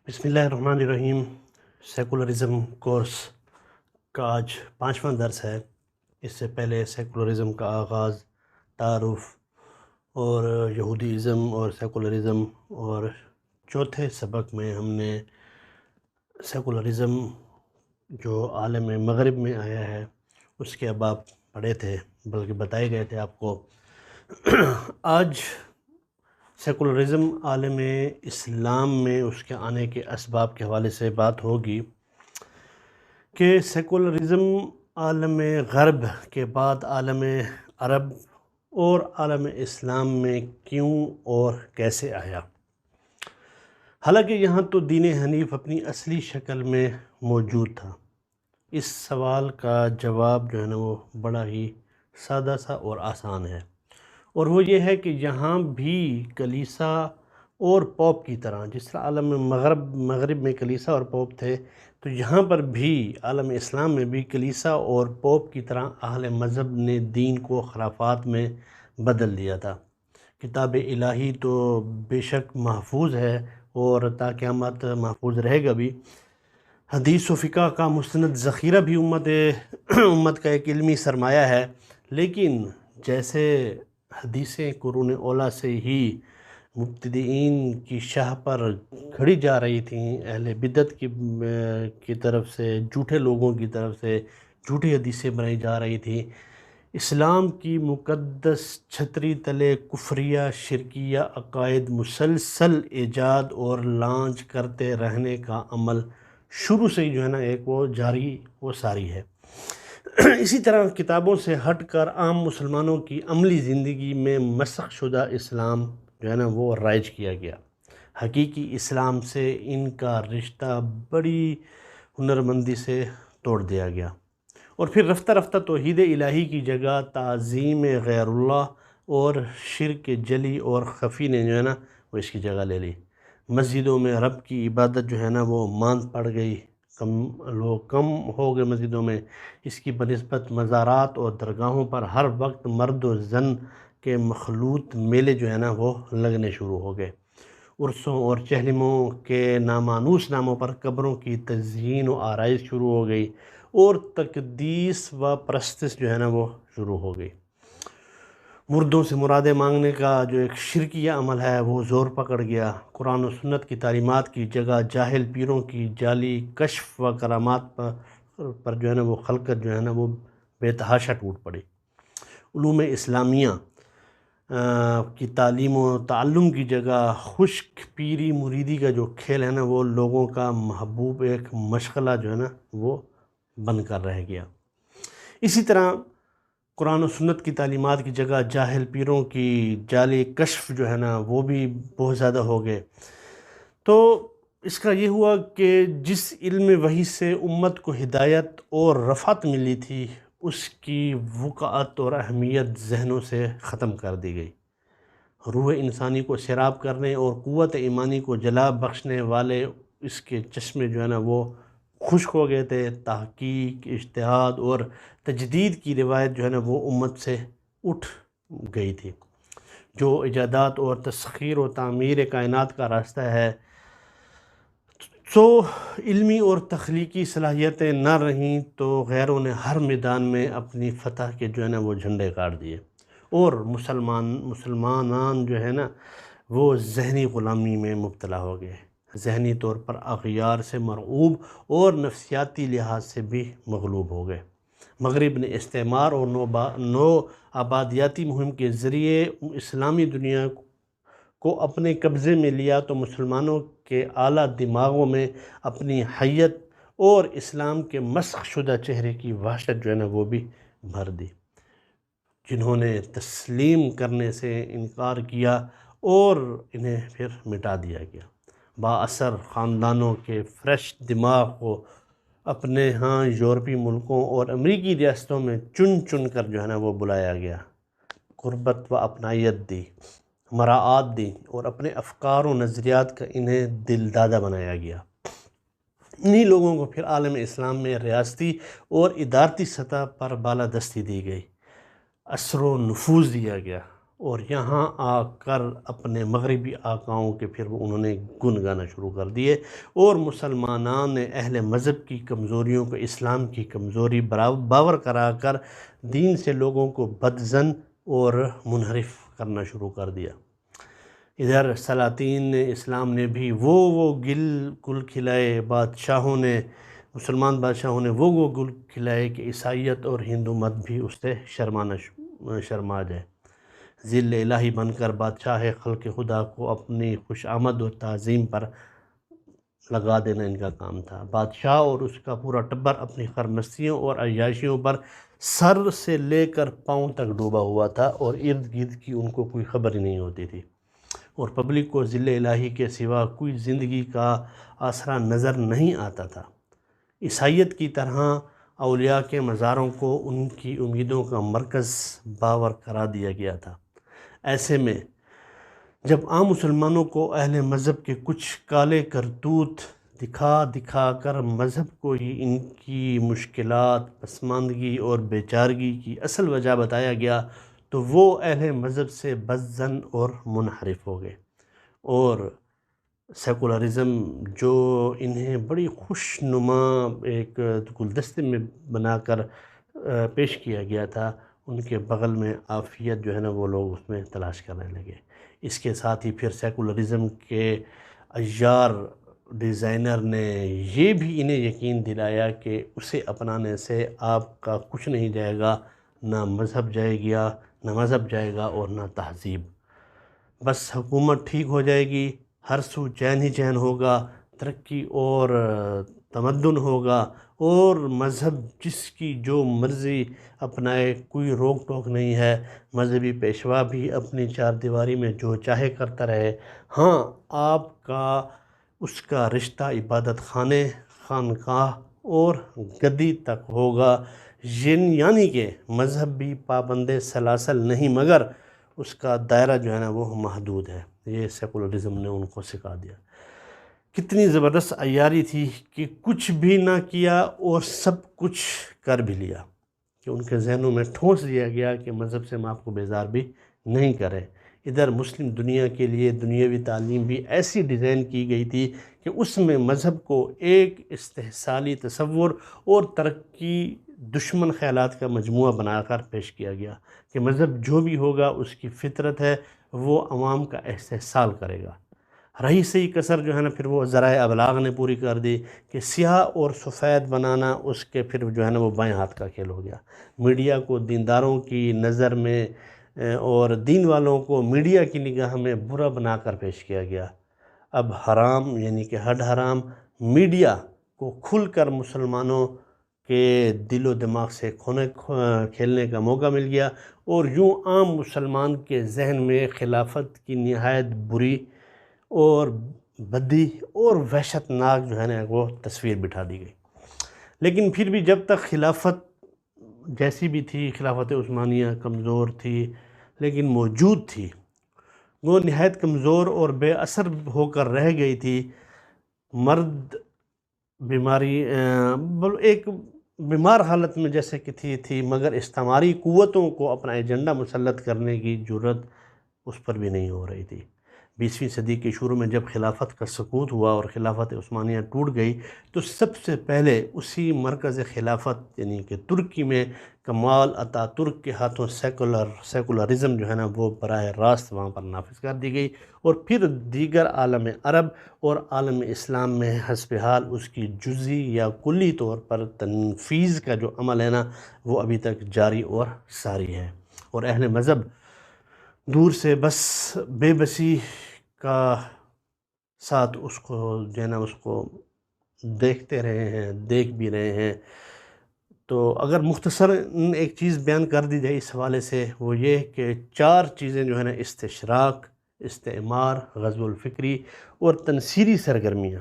بسم اللہ الرحمن الرحیم۔ سیکولرزم کورس کا آج 5واں درس ہے۔ اس سے پہلے سیکولرزم کا آغاز، تعارف اور یہودیزم اور سیکولرزم، اور چوتھے سبق میں ہم نے سیکولرزم جو عالم مغرب میں آیا ہے اس کے ابعاد پڑھے تھے، بلکہ بتائے گئے تھے آپ کو۔ آج سیکولرزم عالم اسلام میں اس کے آنے کے اسباب کے حوالے سے بات ہوگی کہ سیکولرزم عالم غرب کے بعد عالم عرب اور عالم اسلام میں کیوں اور کیسے آیا۔ حالانکہ یہاں تو دین حنیف اپنی اصلی شکل میں موجود تھا۔ اس سوال کا جواب جو ہے نا وہ بڑا ہی سادہ سا اور آسان ہے، اور وہ یہ ہے کہ یہاں بھی کلیسا اور پوپ کی طرح، جس طرح عالم مغرب میں کلیسا اور پوپ تھے، تو یہاں پر بھی عالم اسلام میں بھی کلیسا اور پوپ کی طرح اہل مذہب نے دین کو خرافات میں بدل دیا تھا۔ کتاب الہی تو بے شک محفوظ ہے اور تا قیامت محفوظ رہے گا بھی۔ حدیث و فقہ کا مستند ذخیرہ بھی امت کا ایک علمی سرمایہ ہے، لیکن جیسے حدیثیں قرون اولیٰ سے ہی مبتدئین کی شاہ پر کھڑی جا رہی تھیں، اہل بدعت کی طرف سے، جھوٹے لوگوں کی طرف سے جھوٹی حدیثیں بنائی جا رہی تھیں، اسلام کی مقدس چھتری تلے کفریہ شرکیہ عقائد مسلسل ایجاد اور لانچ کرتے رہنے کا عمل شروع سے ہی جو ہے نا ایک وہ جاری و ساری ہے۔ اسی طرح کتابوں سے ہٹ کر عام مسلمانوں کی عملی زندگی میں مسخ شدہ اسلام جو ہے نا وہ رائج کیا گیا۔ حقیقی اسلام سے ان کا رشتہ بڑی ہنرمندی سے توڑ دیا گیا، اور پھر رفتہ رفتہ توحید الہی کی جگہ تعظیم غیر اللہ اور شرک جلی اور خفی نے جو ہے نا وہ اس کی جگہ لے لی۔ مسجدوں میں رب کی عبادت جو ہے نا وہ ماند پڑ گئی، لوگ کم ہو گئے مسجدوں میں۔ اس کی بنسبت مزارات اور درگاہوں پر ہر وقت مرد و زن کے مخلوط میلے جو ہے نا وہ لگنے شروع ہو گئے۔ عرسوں اور چہلموں کے نامانوس ناموں پر قبروں کی تزئین و آرائش شروع ہو گئی، اور تقدیس و پرستش جو ہے نا وہ شروع ہو گئی۔ مردوں سے مرادیں مانگنے کا جو ایک شرکیہ عمل ہے وہ زور پکڑ گیا۔ قرآن و سنت کی تعلیمات کی جگہ جاہل پیروں کی جعلی کشف و کرامات پر جو ہے نا وہ خلقت جو ہے نا وہ بے تحاشا ٹوٹ پڑی۔ علوم اسلامیہ کی تعلیم و تعلم کی جگہ خشک پیری مریدی کا جو کھیل ہے نا وہ لوگوں کا محبوب ایک مشغلہ جو ہے نا وہ بن کر رہ گیا۔ اسی طرح قرآن و سنت کی تعلیمات کی جگہ جاہل پیروں کی جعلی کشف جو ہے نا وہ بھی بہت زیادہ ہو گئے۔ تو اس کا یہ ہوا کہ جس علم وحی سے امت کو ہدایت اور رفعت ملی تھی، اس کی وقعت اور اہمیت ذہنوں سے ختم کر دی گئی۔ روح انسانی کو سیراب کرنے اور قوت ایمانی کو جلا بخشنے والے اس کے چشمے جو ہے نا وہ خشک ہو گئے تھے۔ تحقیق، اجتہاد اور تجدید کی روایت جو ہے نا وہ امت سے اٹھ گئی تھی۔ جو ایجادات اور تسخیر و تعمیر کائنات کا راستہ ہے، سو علمی اور تخلیقی صلاحیتیں نہ رہیں تو غیروں نے ہر میدان میں اپنی فتح کے جو ہے نا وہ جھنڈے گاڑ دیے، اور مسلمانان جو ہے نا وہ ذہنی غلامی میں مبتلا ہو گئے، ذہنی طور پر اغیار سے مرعوب اور نفسیاتی لحاظ سے بھی مغلوب ہو گئے۔ مغرب نے استعمار اور نو آبادیاتی مہم کے ذریعے اسلامی دنیا کو اپنے قبضے میں لیا، تو مسلمانوں کے اعلیٰ دماغوں میں اپنی حیت اور اسلام کے مسخ شدہ چہرے کی وحشت جو ہے نا وہ بھی بھر دی، جنہوں نے تسلیم کرنے سے انکار کیا اور انہیں پھر مٹا دیا گیا۔ با اثر خاندانوں کے فریش دماغ کو اپنے ہاں یورپی ملکوں اور امریکی ریاستوں میں چن چن کر جو ہے نا وہ بلایا گیا، قربت و اپنائیت دی، مراعات دی، اور اپنے افکار و نظریات کا انہیں دل دادہ بنایا گیا۔ انہی لوگوں کو پھر عالم اسلام میں ریاستی اور ادارتی سطح پر بالادستی دی گئی، اثر و نفوذ دیا گیا، اور یہاں آ کر اپنے مغربی آقاؤں کے پھر انہوں نے گن گانا شروع کر دیے، اور مسلمانان نے اہل مذہب کی کمزوریوں کو اسلام کی کمزوری باور کرا کر دین سے لوگوں کو بدظن اور منحرف کرنا شروع کر دیا۔ ادھر سلاطین اسلام نے بھی وہ گل کھلائے، بادشاہوں نے، مسلمان بادشاہوں نے وہ گل کھلائے کہ عیسائیت اور ہندو مت بھی اس سے شرما جائے۔ ذل الہی بن کر بادشاہ خلق خدا کو اپنی خوش آمد و تعظیم پر لگا دینا ان کا کام تھا۔ بادشاہ اور اس کا پورا ٹبر اپنی خرمستیوں اور عیاشیوں پر سر سے لے کر پاؤں تک ڈوبا ہوا تھا، اور ارد گرد کی ان کو کوئی خبر ہی نہیں ہوتی تھی، اور پبلک کو ذل الہی کے سوا کوئی زندگی کا آسرا نظر نہیں آتا تھا۔ عیسائیت کی طرح اولیاء کے مزاروں کو ان کی امیدوں کا مرکز باور کرا دیا گیا تھا۔ ایسے میں جب عام مسلمانوں کو اہل مذہب کے کچھ کالے کرتوت دکھا کر مذہب کو ہی ان کی مشکلات، پسماندگی اور بیچارگی کی اصل وجہ بتایا گیا، تو وہ اہل مذہب سے بدظن اور منحرف ہو گئے، اور سیکولرزم جو انہیں بڑی خوش نما ایک گلدستے میں بنا کر پیش کیا گیا تھا، ان کے بغل میں عافیت جو ہے نا وہ لوگ اس میں تلاش کرنے لگے۔ اس کے ساتھ ہی پھر سیکولرزم کے عیار ڈیزائنر نے یہ بھی انہیں یقین دلایا کہ اسے اپنانے سے آپ کا کچھ نہیں جائے گا، نہ مذہب جائے گا اور نہ تہذیب۔ بس حکومت ٹھیک ہو جائے گی، ہر سو چین ہی چین ہوگا، ترقی اور تمدن ہوگا، اور مذہب جس کی جو مرضی اپنائے، کوئی روک ٹوک نہیں ہے، مذہبی پیشوا بھی اپنی چار دیواری میں جو چاہے کرتا رہے۔ ہاں، آپ کا اس کا رشتہ عبادت خانے، خانقاہ اور گدی تک ہوگا، یعنی کہ مذہب بھی پابند سلاسل نہیں، مگر اس کا دائرہ جو ہے نا وہ محدود ہے۔ یہ سیکولرزم نے ان کو سکھا دیا۔ کتنی زبردست عیاری تھی کہ کچھ بھی نہ کیا اور سب کچھ کر بھی لیا، کہ ان کے ذہنوں میں ٹھونس دیا گیا کہ مذہب سے ہم آپ کو بیزار بھی نہیں کریں۔ ادھر مسلم دنیا کے لیے دنیاوی تعلیم بھی ایسی ڈیزائن کی گئی تھی کہ اس میں مذہب کو ایک استحصالی تصور اور ترقی دشمن خیالات کا مجموعہ بنا کر پیش کیا گیا، کہ مذہب جو بھی ہوگا اس کی فطرت ہے، وہ عوام کا استحصال کرے گا۔ رہی صحیح کسر جو ہے نا پھر وہ ذرائع ابلاغ نے پوری کر دی، کہ سیاہ اور سفید بنانا اس کے پھر جو ہے نا وہ بائیں ہاتھ کا کھیل ہو گیا۔ میڈیا کو دینداروں کی نظر میں اور دین والوں کو میڈیا کی نگاہ میں برا بنا کر پیش کیا گیا۔ اب حرام یعنی کہ حد حرام میڈیا کو کھل کر مسلمانوں کے دل و دماغ سے کھیلنے کا موقع مل گیا، اور یوں عام مسلمان کے ذہن میں خلافت کی نہایت بری اور بدی اور وحشت ناک جو ہے نا وہ تصویر بٹھا دی گئی۔ لیکن پھر بھی جب تک خلافت جیسی بھی تھی، خلافت عثمانیہ کمزور تھی لیکن موجود تھی، وہ نہایت کمزور اور بے اثر ہو کر رہ گئی تھی۔ مرد بیماری ایک بیمار حالت میں جیسے کہ تھی، مگر استعماری قوتوں کو اپنا ایجنڈا مسلط کرنے کی جرت اس پر بھی نہیں ہو رہی تھی۔ 20ویں صدی کے شروع میں جب خلافت کا سقوط ہوا اور خلافت عثمانیہ ٹوٹ گئی، تو سب سے پہلے اسی مرکز خلافت یعنی کہ ترکی میں کمال اتا ترک کے ہاتھوں سیکولرزم جو ہے نا وہ براہ راست وہاں پر نافذ کر دی گئی، اور پھر دیگر عالم عرب اور عالم اسلام میں حسب حال اس کی جزئی یا کلی طور پر تنفیذ کا جو عمل ہے نا وہ ابھی تک جاری اور ساری ہے، اور اہل مذہب دور سے بس بے بسی کا ساتھ اس کو جو ہے نا اس کو دیکھتے رہے ہیں، دیکھ بھی رہے ہیں۔ تو اگر مختصر ایک چیز بیان کر دی جائے اس حوالے سے، وہ یہ کہ 4 چیزیں جو ہے نا استشراق، استعمار، غزو الفکری اور تنصیری سرگرمیاں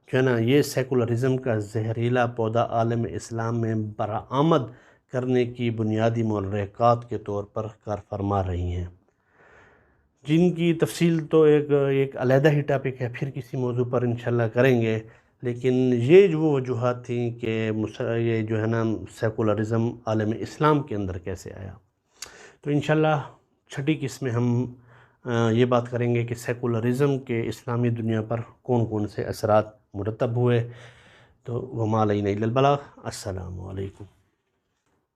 جو ہے نا یہ سیکولرزم کا زہریلا پودا عالم اسلام میں برآمد کرنے کی بنیادی محرکات کے طور پر کار فرما رہی ہیں، جن کی تفصیل تو ایک علیحدہ ہی ٹاپک ہے، پھر کسی موضوع پر انشاءاللہ کریں گے۔ لیکن یہ جو وجوہات تھیں کہ یہ جو ہے نا سیکولرزم عالم اسلام کے اندر کیسے آیا، تو انشاءاللہ چھٹی قسط میں ہم یہ بات کریں گے کہ سیکولرزم کے اسلامی دنیا پر کون کون سے اثرات مرتب ہوئے۔ تو وما علینا الا البلاغ۔ السلام علیکم۔